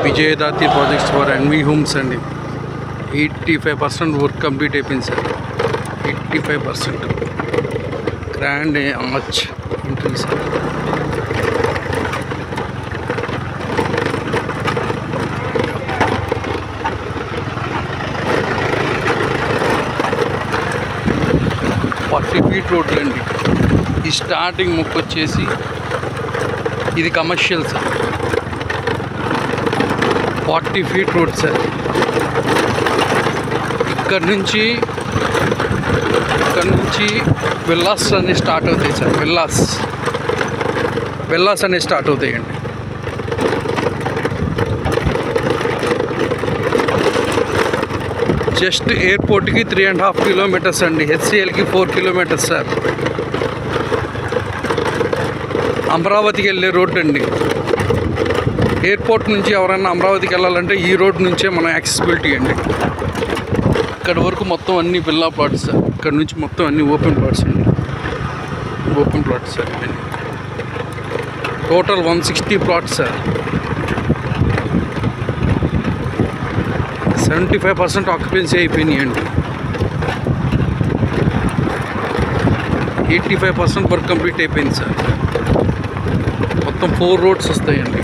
విజయదాతి projects for N V homes అండి. 85% work complete అయిపోయింది sir. 85% grand arch entry sir. Feet రోడ్లు అండి. ఈ స్టార్టింగ్ ముక్కు వచ్చేసి ఇది commercial sir. 40 feet road sir. ఇక్కడ నుంచి విల్లాస్ అన్నీ స్టార్ట్ అవుతాయి సార్. విల్లాస్ అన్నీ స్టార్ట్ అవుతాయండి. జస్ట్ ఎయిర్పోర్ట్కి 3.5 కిలోమీటర్స్ అండి. హెచ్సిఎల్కి 4 కిలోమీటర్స్ సార్. అమరావతికి వెళ్ళే రోడ్డు అండి. ఎయిర్పోర్ట్ నుంచి ఎవరైనా అమరావతికి వెళ్ళాలంటే ఈ రోడ్ నుంచే మన యాక్సెసిబిలిటీ అండి. ఇక్కడ వరకు మొత్తం అన్ని విల్లా ప్లాట్స్ సార్. ఇక్కడ నుంచి మొత్తం అన్ని ఓపెన్ ప్లాట్స్ అండి. Open plots sir. Total 160 plots sir. 75% occupancy అయిపోయినాయండి. 85% వర్క్ కంప్లీట్ అయిపోయింది సార్. మొత్తం 4 రోడ్స్ వస్తాయండి.